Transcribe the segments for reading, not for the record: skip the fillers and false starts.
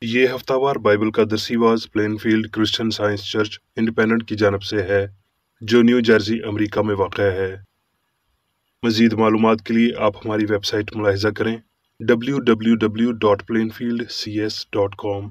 ये हफ्तावार बाइबल का दरसीवाज Plainfield Christian Science Church Independent की जानब से है, जो न्यू जर्सी अमेरिका में वाक़ है। मज़ीद मालूमात के लिए आप हमारी वेबसाइट मुलाहिज़ा करें www.plainfieldcs.com।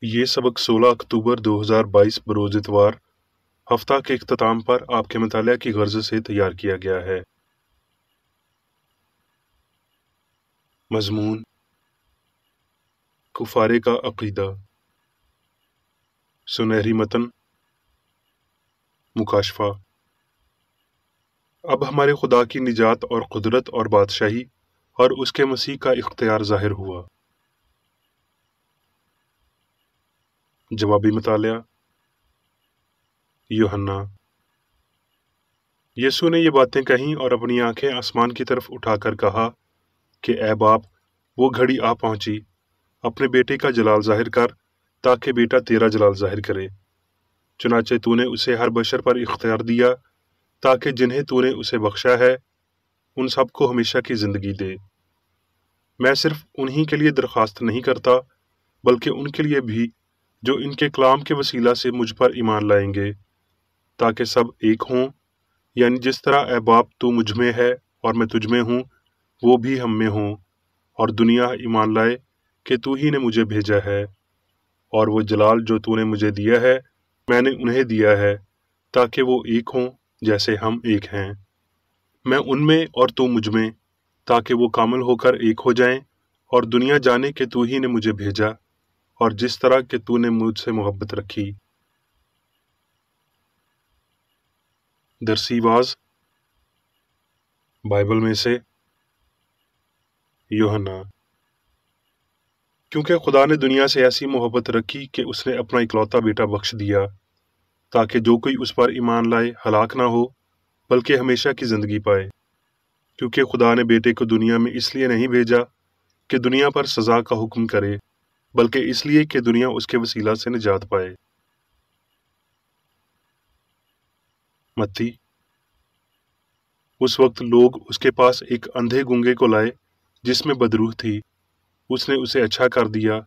ये सबक 16 अक्टूबर 2022 बरोज़ इतवार हफ्ता के इख्तिताम पर आपके मुतालिया की गर्ज से तैयार किया गया है। मज़मून कुफारे का अक़ीदा। सुनहरी मतन मुकाशफा। अब हमारे खुदा की निजात और कुदरत और बादशाही और उसके मसीह का इख्तियार ज़ाहिर हुआ। जवाबी मुतालिया। यूहन्ना। यीशु ने ये बातें कहीं और अपनी आंखें आसमान की तरफ उठाकर कहा कि ऐ बाप, वो घड़ी आ पहुंची, अपने बेटे का जलाल जाहिर कर, ताकि बेटा तेरा जलाल जाहिर करे। चुनाचे तूने उसे हर बशर पर इख्तियार दिया, ताकि जिन्हें तूने उसे बख्शा है उन सब को हमेशा की ज़िंदगी दे। मैं सिर्फ उन्हीं के लिए दरख्वास्त नहीं करता, बल्कि उनके लिए भी जो इनके कलाम के वसीला से मुझ पर ईमान लाएंगे, ताकि सब एक हों, यानी जिस तरह ऐ बाप तू मुझ में है और मैं तुझ में हूँ, वो भी हम में हों, और दुनिया ईमान लाए कि तू ही ने मुझे भेजा है। और वो जलाल जो तूने मुझे दिया है मैंने उन्हें दिया है, ताकि वो एक हों जैसे हम एक हैं, मैं उनमें और तू मुझ में, ताकि वो कामिल होकर एक हो जाएं, और दुनिया जाने कि तू ही ने मुझे भेजा, और जिस तरह कि तूने मुझसे मोहब्बत रखी। दरसीवाज बाइबल में से यूहन्ना। क्योंकि खुदा ने दुनिया से ऐसी मोहब्बत रखी कि उसने अपना इकलौता बेटा बख्श दिया, ताकि जो कोई उस पर ईमान लाए हलाक ना हो, बल्कि हमेशा की ज़िंदगी पाए। क्योंकि खुदा ने बेटे को दुनिया में इसलिए नहीं भेजा कि दुनिया पर सज़ा का हुक्म करे, बल्कि इसलिए कि दुनिया उसके वसीला से निजात पाए। मत्ती। उस वक्त लोग उसके पास एक अंधे गूंगे को लाए जिसमें बदरूह थी। उसने उसे अच्छा कर दिया,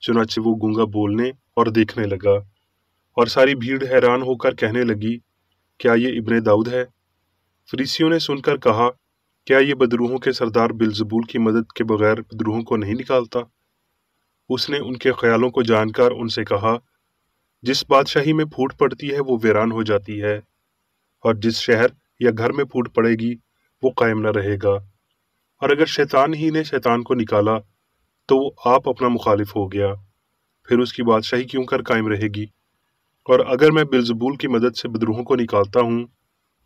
चुनाचे वो गूंगा बोलने और देखने लगा, और सारी भीड़ हैरान होकर कहने लगी, क्या ये इब्ने दाऊद है? फरीसियों ने सुनकर कहा, क्या ये बदरूहों के सरदार बिलजबूल की मदद के बगैर बदरूहों को नहीं निकालता? उसने उनके ख्यालों को जानकर उनसे कहा, जिस बादशाही में फूट पड़ती है वो वीरान हो जाती है, और जिस शहर या घर में फूट पड़ेगी वो कायम न रहेगा। और अगर शैतान ही ने शैतान को निकाला तो वो आप अपना मुखालिफ हो गया, फिर उसकी बादशाही क्यों कर कायम रहेगी? और अगर मैं बिलजबूल की मदद से बदरूहों को निकालता हूँ,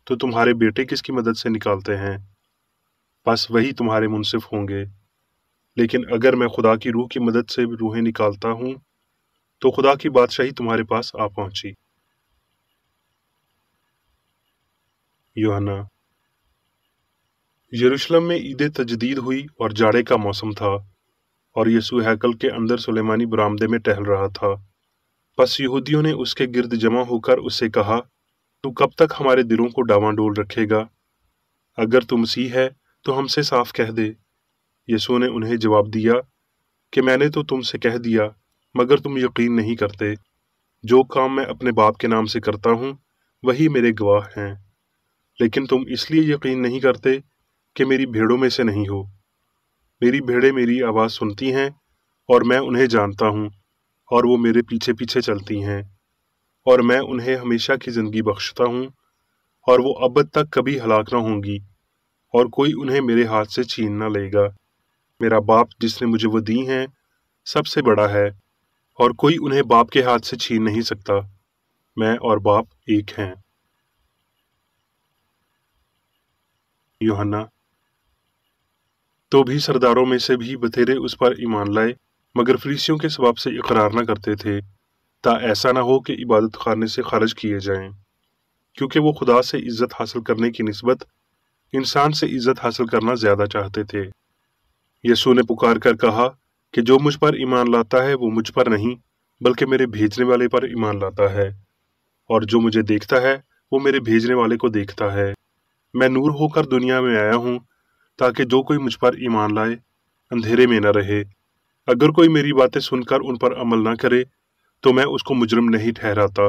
तो तुम्हारे बेटे किसकी मदद से निकालते हैं? बस वही तुम्हारे मुनसिफ होंगे। लेकिन अगर मैं खुदा की रूह की मदद से रूहें निकालता हूँ, तो खुदा की बादशाही तुम्हारे पास आ पहुंची। यूहन्ना। यरूशलेम में ईद तजदीद हुई और जाड़े का मौसम था, और यीशु हैकल के अंदर सुलेमानी बरामदे में टहल रहा था। बस यहूदियों ने उसके गिर्द जमा होकर उससे कहा, तू कब तक हमारे दिलों को डावांडोल रखेगा? अगर तू मसीह है तो हमसे साफ कह दे। यीशु ने उन्हें जवाब दिया कि मैंने तो तुमसे कह दिया, मगर तुम यकीन नहीं करते। जो काम मैं अपने बाप के नाम से करता हूँ वही मेरे गवाह हैं, लेकिन तुम इसलिए यकीन नहीं करते कि मेरी भेड़ों में से नहीं हो। मेरी भेड़ें मेरी आवाज़ सुनती हैं, और मैं उन्हें जानता हूँ, और वो मेरे पीछे पीछे चलती हैं, और मैं उन्हें हमेशा की ज़िंदगी बख्शता हूँ, और वो अबद तक कभी हलाक न होंगी, और कोई उन्हें मेरे हाथ से छीन न लेगा। मेरा बाप जिसने मुझे वो दी हैं सबसे बड़ा है, और कोई उन्हें बाप के हाथ से छीन नहीं सकता। मैं और बाप एक हैं। यूहन्ना। तो भी सरदारों में से भी बथेरे उस पर ईमान लाए, मगर फरीसियों के सवाब से इकरार न करते थे, ता ऐसा न हो कि इबादत खाने से खारिज किए जाएं, क्योंकि वो खुदा से इज्जत हासिल करने की निस्बत इंसान से इज्जत हासिल करना ज्यादा चाहते थे। यीशु ने पुकार कर कहा कि जो मुझ पर ईमान लाता है वो मुझ पर नहीं, बल्कि मेरे भेजने वाले पर ईमान लाता है, और जो मुझे देखता है वो मेरे भेजने वाले को देखता है। मैं नूर होकर दुनिया में आया हूँ, ताकि जो कोई मुझ पर ईमान लाए अंधेरे में न रहे। अगर कोई मेरी बातें सुनकर उन पर अमल ना करे तो मैं उसको मुजरिम नहीं ठहराता,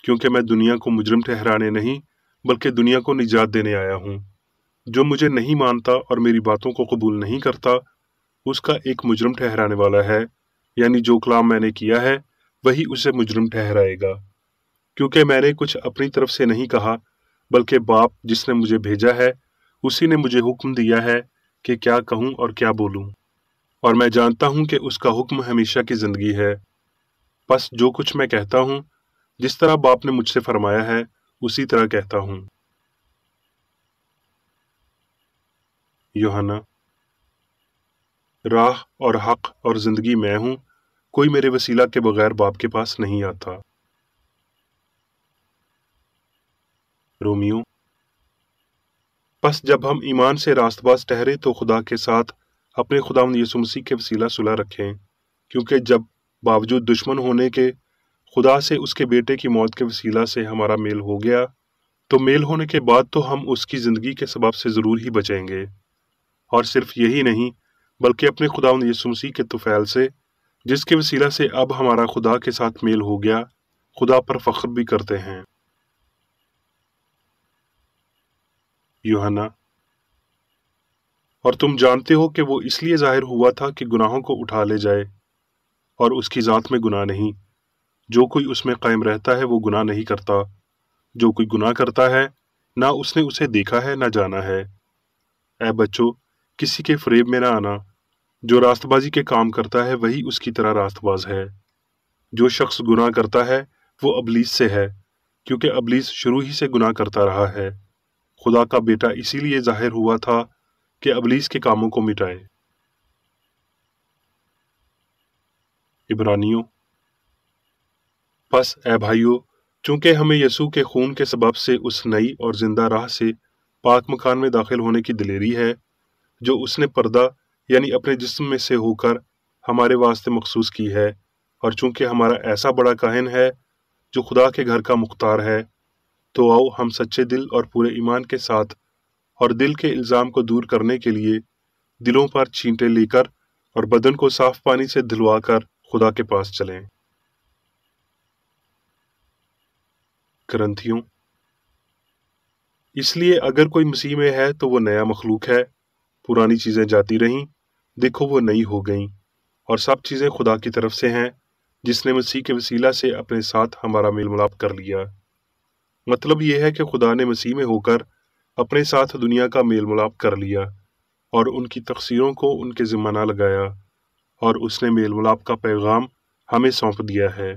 क्योंकि मैं दुनिया को मुजरिम ठहराने नहीं बल्कि दुनिया को निजात देने आया हूँ। जो मुझे नहीं मानता और मेरी बातों को कबूल नहीं करता, उसका एक मुजरिम ठहराने वाला है, यानी जो कलाम मैंने किया है वही उसे मुजरिम ठहराएगा। क्योंकि मैंने कुछ अपनी तरफ से नहीं कहा, बल्कि बाप जिसने मुझे भेजा है उसी ने मुझे हुक्म दिया है कि क्या कहूँ और क्या बोलूँ, और मैं जानता हूँ कि उसका हुक्म हमेशा की जिंदगी है। बस जो कुछ मैं कहता हूँ, जिस तरह बाप ने मुझसे फरमाया है उसी तरह कहता हूँ। यूहन्ना, राह और हक और जिंदगी मैं हूँ, कोई मेरे वसीला के बगैर बाप के पास नहीं आता। रोमियो, बस जब हम ईमान से रास्तबाज ठहरे तो खुदा के साथ अपने खुदावंद यीशु मसीह के वसीला सुलह रखें, क्योंकि जब बावजूद दुश्मन होने के खुदा से उसके बेटे की मौत के वसीला से हमारा मेल हो गया, तो मेल होने के बाद तो हम उसकी जिंदगी के सबब से जरूर ही बचेंगे। और सिर्फ यही नहीं, बल्कि अपने खुदावंद यीशु मसीह के तुफैल से, जिसके वसीला से अब हमारा खुदा के साथ मेल हो गया, खुदा पर फख्र भी करते हैं। यूहन्ना, और तुम जानते हो कि वो इसलिए जाहिर हुआ था कि गुनाहों को उठा ले जाए, और उसकी जात में गुनाह नहीं। जो कोई उसमें कायम रहता है वो गुनाह नहीं करता। जो कोई गुनाह करता है, ना उसने उसे देखा है ना जाना है। ऐ बच्चों, किसी के फरेब में ना आना। जो रास्तबाजी के काम करता है वही उसकी तरह रास्तबाज है। जो शख्स गुनाह करता है वो अबलीस से है, क्योंकि अबलीस शुरू ही से गुनाह करता रहा है। खुदा का बेटा इसीलिए जाहिर हुआ था कि अबलीस के कामों को मिटाए। इब्रानियों, बस ऐ भाइयों, चूंकि हमें यसू के खून के सबब से उस नई और जिंदा राह से पाक मकान में दाखिल होने की दिलेरी है, जो उसने पर्दा यानी अपने जिस्म में से होकर हमारे वास्ते मखसूस की है, और चूंकि हमारा ऐसा बड़ा काहिन है जो खुदा के घर का मुख्तार है, तो आओ हम सच्चे दिल और पूरे ईमान के साथ और दिल के इल्ज़ाम को दूर करने के लिए दिलों पर छींटे लेकर और बदन को साफ पानी से धुलवाकर खुदा के पास चलें। करंथियों, इसलिए अगर कोई मसीह में है तो वो नया मखलूक है, पुरानी चीजें जाती रहीं, देखो वो नई हो गईं, और सब चीजें खुदा की तरफ से हैं, जिसने मसीह के वसीला से अपने साथ हमारा मेल मिलाप कर लिया। मतलब यह है कि खुदा ने मसीह में होकर अपने साथ दुनिया का मेल मिलाप कर लिया और उनकी तकसीरों को उनके जिम्मा ना लगाया, और उसने मेल मिलाप का पैगाम हमें सौंप दिया है।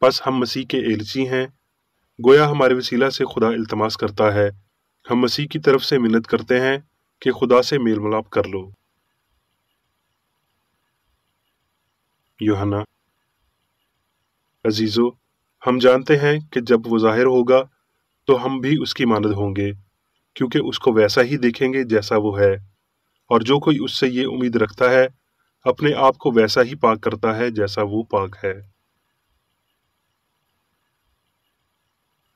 बस हम मसीह के एलची हैं, गोया हमारे वसीला से खुदा इल्तमास करता है, हम मसीह की तरफ से मिन्नत करते हैं कि खुदा से मेल मिलाप कर लो। यूहन्ना, अजीजो, हम जानते हैं कि जब वो जाहिर होगा तो हम भी उसकी मानद होंगे, क्योंकि उसको वैसा ही देखेंगे जैसा वो है। और जो कोई उससे ये उम्मीद रखता है, अपने आप को वैसा ही पाक करता है जैसा वो पाक है।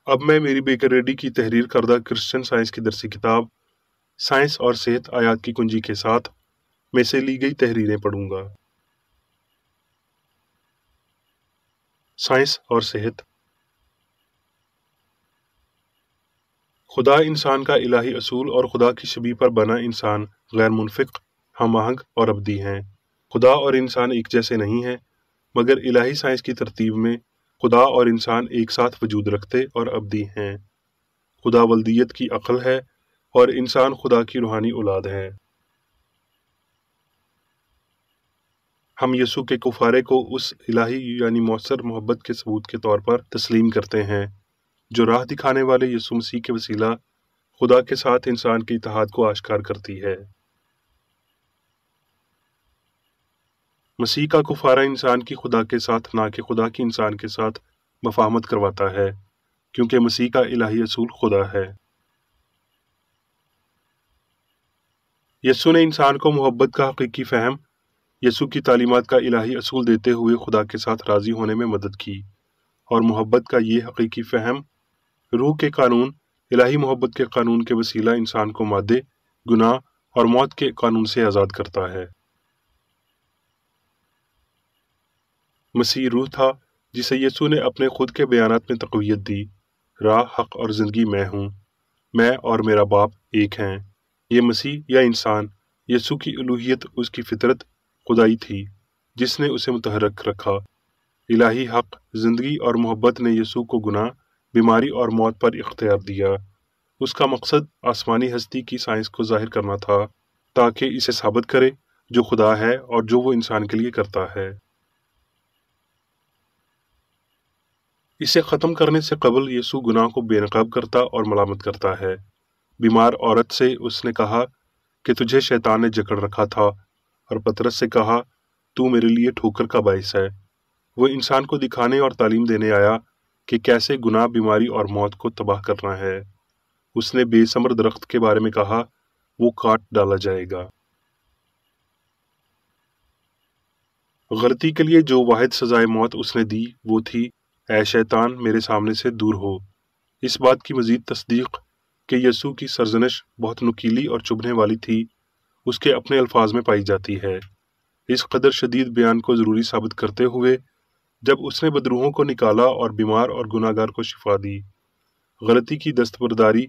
अब मैं मेरी बेकरेडी की तहरीर करदा क्रिश्चियन साइंस की दरसी किताब साइंस और सेहत आयात की कुंजी के साथ में से ली गई तहरीरें पढ़ूंगा। साइंस और सेहत। खुदा इंसान का इलाही असूल और खुदा की शबीह पर बना इंसान गैर मुनफिक, हम आहंग और अबदी हैं। खुदा और इंसान एक जैसे नहीं हैं, मगर इलाही साइंस की तरतीब में खुदा और इंसान एक साथ वजूद रखते और अबदी हैं। खुदा वल्दियत की अक्ल है और इंसान खुदा की रूहानी औलाद है। हम यसू के कुफारे को उस इलाही यानी मौसर मोहब्बत के सबूत के तौर पर तस्लीम करते हैं, जो राह दिखाने वाले यसू मसीह के वसीला खुदा के साथ इंसान के इत्तेहाद को आश्कार करती है। मसीह का कुफारा इंसान की खुदा के साथ ना कि खुदा की इंसान के साथ मफाहमत करवाता है, क्योंकि मसीह का इलाही असूल खुदा है। यसू ने इंसान को मोहब्बत का हकीकी फ़हम, यसू की तालीमात का इलाही असूल देते हुए खुदा के साथ राज़ी होने में मदद की, और मोहब्बत का ये हकीकी फ़हम रूह के कानून, इलाही मोहब्बत के कानून के वसीला इंसान को मादे, गुनाह और मौत के कानून से आज़ाद करता है। مسیح روح تھا جسے یسوع نے اپنے خود کے بیانات میں تقویت دی۔ راہ، حق اور زندگی میں ہوں، میں اور میرا باپ ایک ہیں۔ یہ مسیح یا انسان، یسوع کی الوہیت اس کی فطرت خدائی تھی جس نے اسے متحرک رکھا۔ الہی حق، زندگی اور محبت نے یسوع کو گناہ، بیماری اور موت پر اختیار دیا۔ اس کا مقصد آسمانی ہستی کی سائنس کو ظاہر کرنا تھا تاکہ اسے ثابت کرے جو خدا ہے اور جو وہ انسان کے لیے کرتا ہے۔ اسے ختم کرنے سے قبل یسوع گناہ کو بے نقاب کرتا اور ملامت کرتا ہے۔ بیمار عورت سے اس نے کہا کہ تجھے شیطان نے جکڑ رکھا تھا، اور پطرس سے کہا تو میرے لیے ٹھوکر کا باعث ہے۔ وہ انسان کو دکھانے اور تعلیم دینے آیا کہ کیسے گناہ، بیماری اور موت کو تباہ کرنا ہے۔ اس نے بے ثمر درخت کے بارے میں کہا وہ کاٹ ڈالا جائے گا۔ غلطی کے لیے جو واحد سزائے موت اس نے دی وہ تھی اے شیطان میرے سامنے سے دور ہو۔ اس بات کی مزید تصدیق کہ یسوع کی سرزنش بہت نکیلی اور چبھنے والی تھی اس کے اپنے الفاظ میں پائی جاتی ہے۔ اس قدر شدید بیان کو ضروری ثابت کرتے ہوئے جب اس نے بدروحوں کو نکالا اور بیمار اور گناہگار کو شفا دی۔ غلطی کی دستبرداری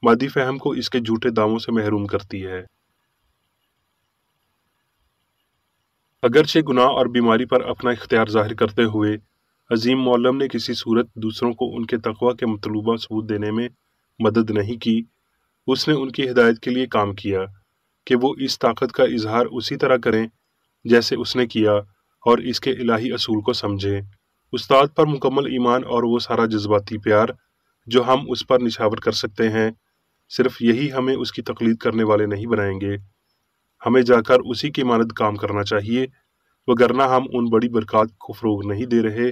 مادی فہم کو اس کے جھوٹے دعووں سے محروم کرتی ہے۔ اگرچہ گناہ اور بیماری پر اپنا اختیار ظاہر کرتے ہوئے عظیم معلم نے کسی صورت دوسروں کو ان کے تقوی کے مطلوبہ ثبوت دینے میں مدد نہیں کی، اس نے ان کی ہدایت کے لیے کام کیا کہ وہ اس طاقت کا اظہار اسی طرح کریں جیسے اس نے کیا اور اس کے الہی اصول کو سمجھیں۔ استاد پر مکمل ایمان اور وہ سارا جذباتی پیار جو ہم اس پر نچھاور کر سکتے ہیں، صرف یہی ہمیں اس کی تقلید کرنے والے نہیں بنائیں گے۔ ہمیں جا کر اسی کی مانند کام کرنا چاہیے، وگرنہ ہم ان بڑی برکات کو فروغ نہیں دے رہے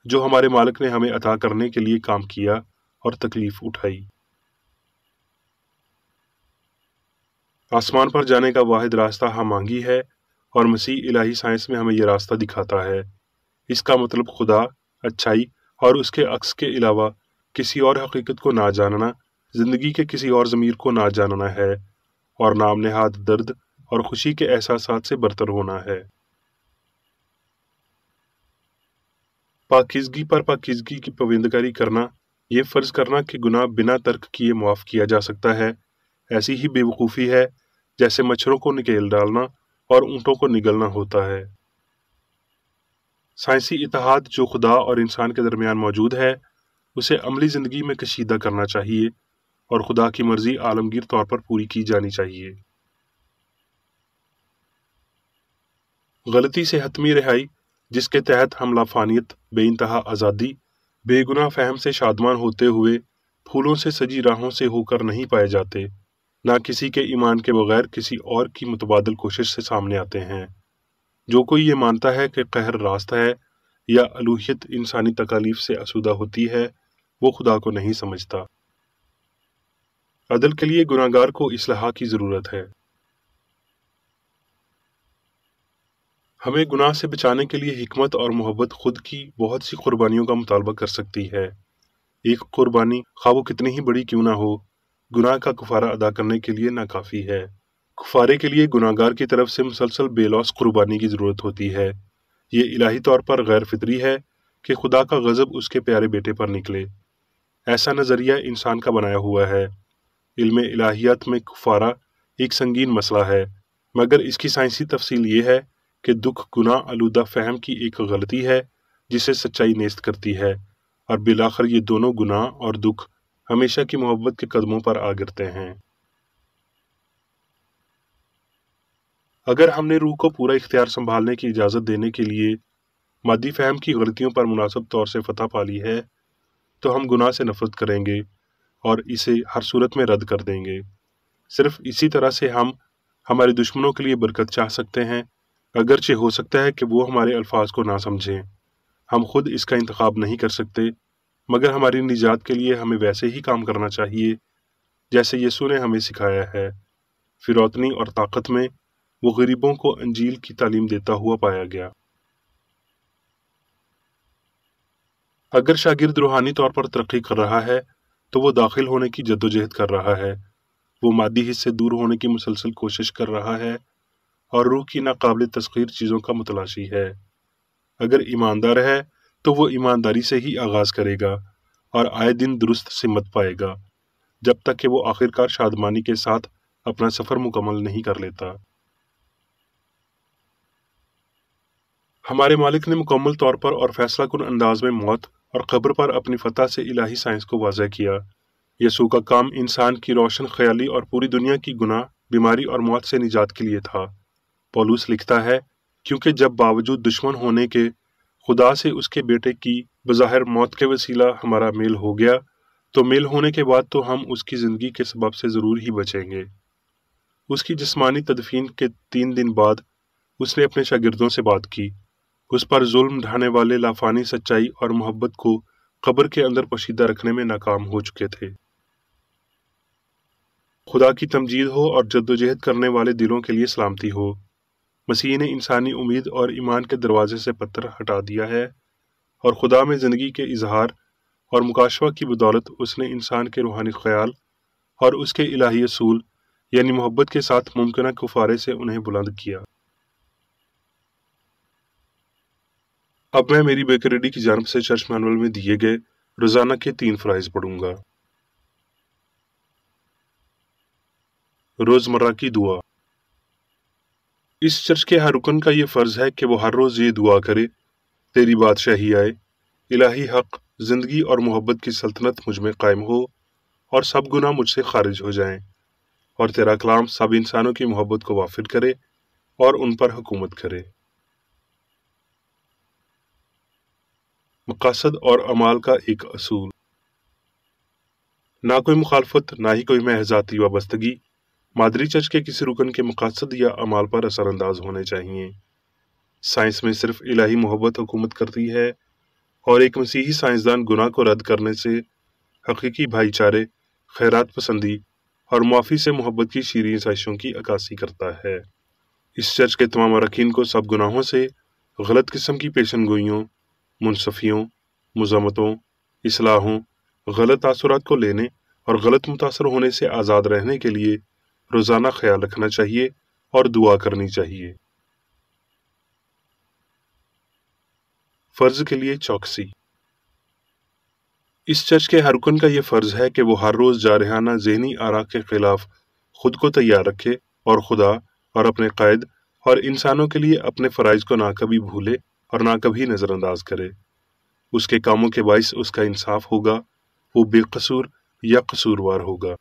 جو ہمارے مالک نے ہمیں عطا کرنے کے لیے کام کیا اور تکلیف اٹھائی۔ آسمان پر جانے کا واحد راستہ ہم آنگی ہے، اور مسیح الہی سائنس میں ہمیں یہ راستہ دکھاتا ہے۔ اس کا مطلب خدا، اچھائی اور اس کے عکس کے علاوہ کسی اور حقیقت کو نہ جاننا، زندگی کے کسی اور ضمیر کو نہ جاننا ہے، اور نام نہاد درد اور خوشی کے احساسات سے برتر ہونا ہے۔ پاکیزگی پر پاکیزگی کی پابندی کرنا، یہ فرض کرنا کہ گناہ بنا ترک کیے معاف کیا جا سکتا ہے، ایسی ہی بے وقوفی ہے جیسے مچھروں کو نکیل ڈالنا اور اونٹوں کو نگلنا ہوتا ہے۔ سائنسی اتحاد جو خدا اور انسان کے درمیان موجود ہے اسے عملی زندگی میں کشیدہ کرنا چاہیے، اور خدا کی مرضی عالمگیر طور پر پوری کی جانی چاہیے۔ غلطی سے حتمی رہائی، جس کے تحت ہم لافانیت، بے انتہا آزادی، بے گناہ فہم سے شادمان ہوتے ہوئے پھولوں سے سجی راہوں سے ہو کر نہیں پائے جاتے، نہ کسی کے ایمان کے بغیر کسی اور کی متبادل کوشش سے سامنے آتے ہیں۔ جو کوئی یہ مانتا ہے کہ قہر راست ہے یا الوہیت انسانی تکالیف سے آسودہ ہوتی ہے، وہ خدا کو نہیں سمجھتا۔ عدل کے لیے گناہگار کو اصلاح کی ضرورت ہے۔ ہمیں گناہ سے بچانے کے لیے حکمت اور محبت خود کی بہت سی قربانیوں کا مطالبہ کر سکتی ہے۔ ایک قربانی، خواہ وہ کتنی ہی بڑی کیوں نہ ہو، گناہ کا کفارہ ادا کرنے کے لیے ناکافی ہے۔ کفارے کے لیے گناہگار کی طرف سے مسلسل بے لوث قربانی کی ضرورت ہوتی ہے۔ یہ الہی طور پر غیر فطری ہے کہ خدا کا غضب اس کے پیارے بیٹے پر نکلے۔ ایسا نظریہ انسان کا بنایا ہوا ہے۔ علم الہیات میں کفارہ ایک سنگین مسئلہ ہے، مگر اس کی سائنسی تفصیل یہ ہے کہ دکھ گناہ آلودہ فہم کی ایک غلطی ہے جسے سچائی نیست کرتی ہے، اور بالآخر یہ دونوں گناہ اور دکھ ہمیشہ کی محبت کے قدموں پر آ گرتے ہیں۔ اگر ہم نے روح کو پورا اختیار سنبھالنے کی اجازت دینے کے لیے مادی فہم کی غلطیوں پر مناسب طور سے فتح پا لی ہے تو ہم گناہ سے نفرت کریں گے اور اسے ہر صورت میں رد کر دیں گے۔ صرف اسی طرح سے ہم ہمارے دشمنوں کے لیے برکت چاہ سکتے ہیں، اگرچہ ہو سکتا ہے کہ وہ ہمارے الفاظ کو نہ سمجھیں۔ ہم خود اس کا انتخاب نہیں کر سکتے، مگر ہماری نجات کے لیے ہمیں ویسے ہی کام کرنا چاہیے جیسے یسوع نے ہمیں سکھایا ہے۔ فروتنی اور طاقت میں وہ غریبوں کو انجیل کی تعلیم دیتا ہوا پایا گیا۔ اگر شاگرد روحانی طور پر ترقی کر رہا ہے تو وہ داخل ہونے کی جدوجہد کر رہا ہے، وہ مادی حص سے دور ہونے کی مسلسل کوشش کر رہا ہے اور روح کی ناقابل تسخیر چیزوں کا متلاشی ہے۔ اگر ایماندار ہے تو وہ ایمانداری سے ہی آغاز کرے گا اور آئے دن درست سمت پائے گا، جب تک کہ وہ آخرکار شادمانی کے ساتھ اپنا سفر مکمل نہیں کر لیتا۔ ہمارے مالک نے مکمل طور پر اور فیصلہ کن انداز میں موت اور قبر پر اپنی فتح سے الہی سائنس کو واضح کیا۔ یسوع کا کام انسان کی روشن خیالی اور پوری دنیا کی گناہ، بیماری اور موت سے نجات کے لیے تھا۔ پولس لکھتا ہے، کیونکہ جب باوجود دشمن ہونے کے خدا سے اس کے بیٹے کی بظاہر موت کے وسیلہ ہمارا میل ہو گیا، تو میل ہونے کے بعد تو ہم اس کی زندگی کے سبب سے ضرور ہی بچیں گے۔ اس کی جسمانی تدفین کے 3 دن بعد اس نے اپنے شاگردوں سے بات کی۔ اس پر ظلم ڈھانے والے لافانی سچائی اور محبت کو قبر کے اندر پوشیدہ رکھنے میں ناکام ہو چکے تھے۔ خدا کی تمجید ہو اور جدوجہد کرنے والے دلوں کے لیے سلامتی ہو۔ مسیح نے انسانی امید اور ایمان کے دروازے سے پتھر ہٹا دیا ہے، اور خدا میں زندگی کے اظہار اور مکاشفہ کی بدولت اس نے انسان کے روحانی خیال اور اس کے الہی اصول یعنی محبت کے ساتھ ممکنہ کفارے سے انہیں بلند کیا۔ اب میں میری بیکریڈی کی جانب سے چرچ مینول میں دیے گئے روزانہ کے 3 فرائض پڑھوں گا۔ روزمرہ کی دعا۔ اس چرچ کے ہر رکن کا یہ فرض ہے کہ وہ ہر روز یہ دعا کرے، تیری بادشاہی آئے، الہی حق، زندگی اور محبت کی سلطنت مجھ میں قائم ہو، اور سب گناہ مجھ سے خارج ہو جائیں، اور تیرا کلام سب انسانوں کی محبت کو وافر کرے اور ان پر حکومت کرے۔ مقاصد اور اعمال کا ایک اصول۔ نہ کوئی مخالفت، نہ ہی کوئی محض ذاتی وابستگی مادری چرچ کے کسی رکن کے مقاصد یا اعمال پر اثر انداز ہونے چاہیے۔ سائنس میں صرف الہی محبت حکومت کرتی ہے، اور ایک مسیحی سائنسدان گناہ کو رد کرنے سے حقیقی بھائی چارے، خیرات پسندی اور معافی سے محبت کی شیریں سازشوں کی عکاسی کرتا ہے۔ اس چرچ کے تمام اراکین کو سب گناہوں سے، غلط قسم کی پیشن گوئیوں، منصفیوں، مذمتوں، اصلاحوں، غلط تاثرات کو لینے اور غلط متاثر ہونے سے آزاد رہنے کے لیے روزانہ خیال رکھنا چاہیے اور دعا کرنی چاہیے۔ فرض کے لیے چوکسی۔ اس چرچ کے ہر رکن کا یہ فرض ہے کہ وہ ہر روز جارحانہ ذہنی آراء کے خلاف خود کو تیار رکھے اور خدا اور اپنے قائد اور انسانوں کے لیے اپنے فرائض کو نہ کبھی بھولے اور نہ کبھی نظر انداز کرے۔ اس کے کاموں کے باعث اس کا انصاف ہوگا، وہ بے قصور یا قصوروار ہوگا۔